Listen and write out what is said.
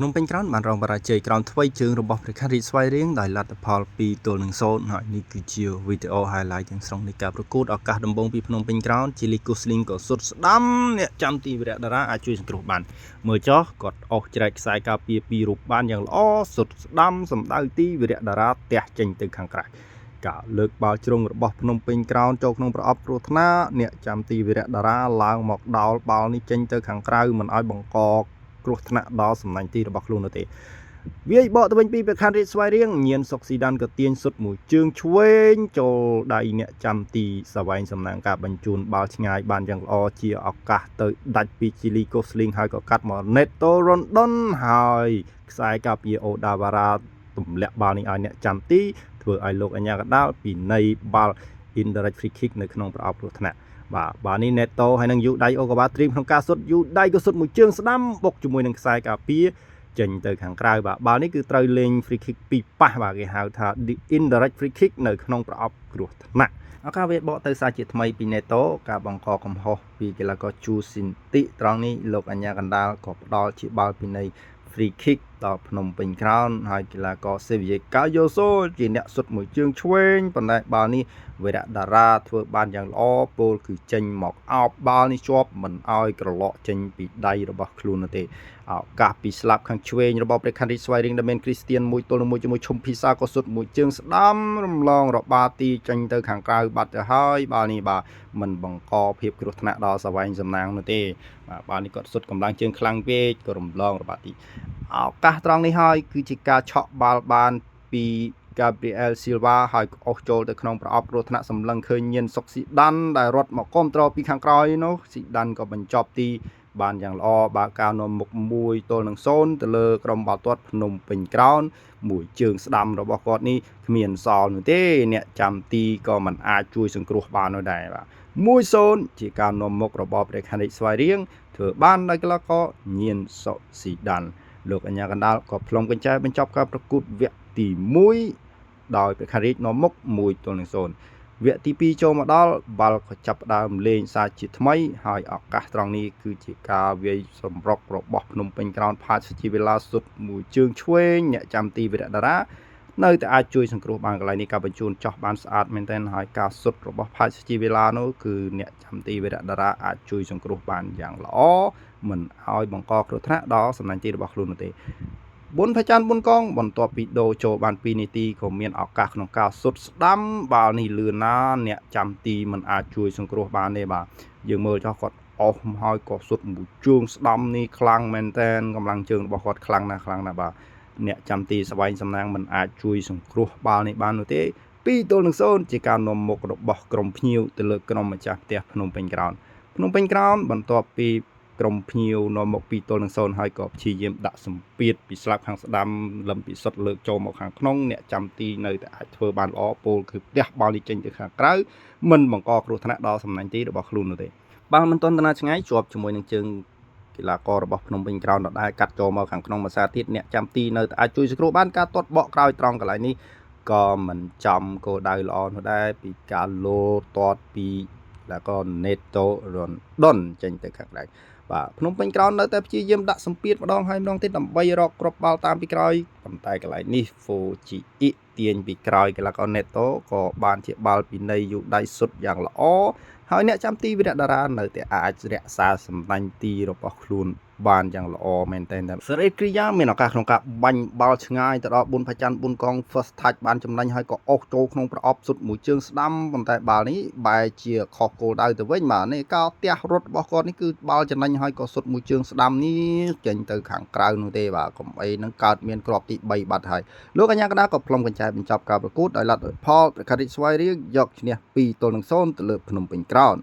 ភ្នំពេញក្រោនបានរងបរាជ័យក្រោមថ្មីជើងរបស់ព្រះខ័នរាជស្វាយរៀងដោយលទ្ធផល2-0ហើយនេះគឺជាវីដេអូ highlight ទាំងស្រុងនៃការប្រកួតឱកាសដំបូងពីភ្នំពេញក្រោនជាលីកូស្លីងក៏សុទ្ធស្ដាំអ្នកចាំទីវីរៈតារាអាចជួយសង្គ្រោះបានមើលចោះគាត់អស់ច្រែកខ្សែការពារពីររូបបានយ៉ាងល្អសុទ្ធស្ដាំសម្ដៅទីវីរៈតារាទះចេញទៅខាងក្រៅការលើកបាល់ជ្រុងរបស់ភ្នំពេញក្រោនចូលក្នុងប្រអប់គ្រោះថ្នាក់អ្នកចាំទីវីរៈតារាឡើងមកដោលបាល់នេះចេញទៅខាងក្រៅមិនឲ្យបង្កគ្រោះថ្នាក់ដល់សំណាញ់ទីរបស់ខ្លួននោះទេវាយបកទៅវិញពីព្រះខ័នរាជស្វាយរៀងញៀនសុកស៊ីដានក៏ទាញសុទ្ធមួយជើងឆ្វេងចូលដៃអ្នកចាំទីសវែងសំណាងការបញ្ជូនបាល់ឆ្ងាយបានយ៉ាងល្អជាឱកាសទៅដាច់ពីជីលីកូស្លីងហើយក៏កាត់មកណេតតូរ៉ុនដុនហើយខ្សែការពារអូដាវ៉ារ៉ាទម្លាក់បាល់នេះឲ្យអ្នកចាំទីធ្វើឲ្យលោកអញ្ញាកដាលពីនៃបាល់ indirect free kick នៅក្នុងប្រអប់គ្រោះថ្នាក់បាទនេះណេតតូហើយនឹងយូដៃអូកាបាត្រៀមក្នុងការសុទ្ធយូដៃក៏សុទ្ធមួយជើងស្ដាំបុកជាមួយនឹងខ្សែការពារចេញទៅខាងក្រៅបាទបាល់នេះគឺត្រូវលេង free kick ពីប៉ះបាទគេហៅថា indirect free kick នៅក្នុងប្រអប់គ្រោះថ្នាក់ឱកាសវាបកទៅសារជាថ្មីពីណេតូការបង្កកំហុសពីកីឡាករជូស៊ីនទីត្រង់នេះលោកអញ្ញាកណ្ដាលក៏ផ្ដល់ជាបាល់ពីនៃ free kick ដល់ភ្នំពេញក្រោនហើយកីឡាករសេវីយ៉េកាយ៉ូសូជាអ្នកសុទ្ធមួយជើងឆ្វេងប៉ុន្តែបាល់នេះវីរៈតារាធ្វើបានយ៉ាងល្អពលគឺចេញមកអោបបាល់នេះជាប់មិនឲ្យក្រឡកចេញពីដៃរបស់ខ្លួននោះទេឱកាសពីស្លាប់ខាងឆ្វេងរបស់ព្រះខ័នរាជស្វាយរៀងដែលមានគ្រីស្ទៀន1-1ជាមួយឈុំភីសាក៏សុទ្ធមួយជើងស្ដាំរំលងរបាទីចេញទៅខាងក្រៅបាត់ទៅហើយបាល់នេះបាទមិនបង្កភាពគ្រោះថ្នាក់ដល់សវែងសំណាងនោះទេបាទបាល់នេះគាត់សុទ្ធកម្លាំងជើងខ្លាំងពេកក៏រំលងរបាទីឱកាសត្រង់នេះហើយគឺជាការឆក់បាល់បានពី Gabriel Silva ហើយអស់ចូលទៅក្នុងប្រអប់គ្រោះថ្នាក់សម្លឹងឃើញញៀនសុកស៊ីដានដែលរត់មកគាំទ្រពីខាងក្រោយនោះស៊ីដានក៏បញ្ចប់ទីបានយ៉ាងល្អបើការនាំមុខ1-0ទៅលើក្រុមបាល់ទាត់ភ្នំពេញក្រោនមួយជើងស្ដាំរបស់គាត់នេះគ្មានសល់នោះទេអ្នកចាំទីក៏មិនអាចជួយសង្គ្រោះបាននោះដែរបាទ1-0ជាការនាំមុខរបស់ព្រះខ័នរាជស្វាយរៀងធ្វើបានដោយកីឡាករញៀនសុកស៊ីដានលោកអញ្ញាកណ្ដាលក៏ផ្លុំកញ្ចែបញ្ចប់ការប្រកួតវគ្គទី1ដោយព្រះខ័នរាជនាំមុខ1-0វគ្គទី2ចូលមកដល់បាល់ក៏ចាប់ផ្ដើមលេងសារជាថ្មីហើយឱកាសត្រង់នេះគឺជាការវាយសម្រុករបស់ភ្នំពេញក្រោនផាតសុជីវេឡាសុទ្ធមួយជើងឆ្វេងអ្នកចាំទីវីរៈតារានៅតែអាចជួយសង្គ្រោះបានកន្លែងនេះការបញ្ជូនចោះបានស្អាតមែនទែនហើយការសុទ្ធរបស់ផាតសុជីវេឡានោះគឺអ្នកចាំទីវីរៈតារាអាចជួយសង្គ្រោះបានយ៉ាងល្អមិនឲ្យបង្កគ្រោះថ្នាក់ដល់សំណាញ់ទីរបស់ខ្លួននោះទេប៊ុនផាចាន់ប៊ុនកងបន្ទាប់ពីដូរចូលបាន2នាទីក៏មានឱកាសក្នុងការសុទ្ធស្ដាំបាល់នេះលឿនណាអ្នកចាំទីមិនអាចជួយសង្គ្រោះបានទេបាទយើងមើលចោះគាត់អស់ហើយក៏សុទ្ធមួយជើងស្ដាំនេះខ្លាំងមែនតើកម្លាំងជើងរបស់គាត់ខ្លាំងណាស់បាទអ្នកចាំទីស្វែងសំណាងមិនអាចជួយសង្គ្រោះបាល់នេះបាននោះទេ2-0ជាការនាំមុខរបស់ក្រុមភ្ញៀវទៅលើក្រុមម្ចាស់ផ្ទះភ្នំពេញក្រោនបន្ទាប់ពីក្រុមភ្ញៀវនាំមុខ2-0ហើយក៏ព្យាយាមដាក់សម្ពាធពីស្លាប់ខាងស្ដាំលឹមពីសុទ្ធលើកចូលមកខាងក្នុងអ្នកចាំទីនៅតែអាចធ្វើបានល្អពលគឺផ្ទះបាល់នេះចេញទៅខាងក្រៅមិនបង្កគ្រោះថ្នាក់ដល់សំណាញ់ទីរបស់ខ្លួននោះទេបាល់មិនទាន់ដំណើរឆ្ងាយជាប់ជាមួយនឹងជើងកីឡាកររបស់ភ្នំពេញក្រោនដដែលកាត់ចូលមកខាងក្នុងមួយសារទៀតអ្នកចាំទីនៅតែអាចជួយសង្គ្រោះបានការទាត់បកក្រោយត្រង់កន្លែងនេះក៏មិនចំគោលដៅល្អនោះដែរពីការលោទាត់ពីแล้วก็เนโตรอนដុនចេញទៅខាងក្រៅបាទភ្នំពេញក្រោននៅតែព្យាយាមដាក់សម្ពាធម្ដងហើយម្ដងទៀតដើម្បីរកគ្រាប់បាល់តាមពីក្រោយប៉ុន្តែកន្លែងនេះ Foji ទាញពីក្រោយកីឡាករ Neto ក៏បានជាបាល់ពីនៃយូដៃសុទ្ធយ៉ាងល្អហើយអ្នកចាំទីវីរៈតារានៅតែអាចរក្សាសម្ដាញ់ទីរបស់ខ្លួនបានយ៉ាងល្អមែនទែនសេរីគ្រីយ៉ាមានឱកាសក្នុងការបាញ់បាល់ឆ្ងាយទៅដល់ប៊ុនផាចាន់ប៊ុនកង first touch បានចំណេញហើយក៏អស់ចូលក្នុងប្រអប់សុទ្ធមួយជើងស្ដាំប៉ុន្តែបាល់នេះបែរជាខុសគោលដៅទៅវិញបាទនេះការទះរត់របស់គាត់នេះគឺបាល់ចំណេញហើយក៏សុទ្ធមួយជើងស្ដាំនេះចេញទៅខាងក្រៅនោះទេបាទកុំអីនឹងកើតមានគ្រាប់ទី3បាត់ហើយលោកអញ្ញាកណ្ដាលក៏ផ្លុំកញ្ចែបញ្ចប់ការប្រកួតដោយលទ្ធផលព្រះខ័នរាជស្វាយរៀងយកឈ្នះ2-0ទៅលើភ្នំពេញក្រោន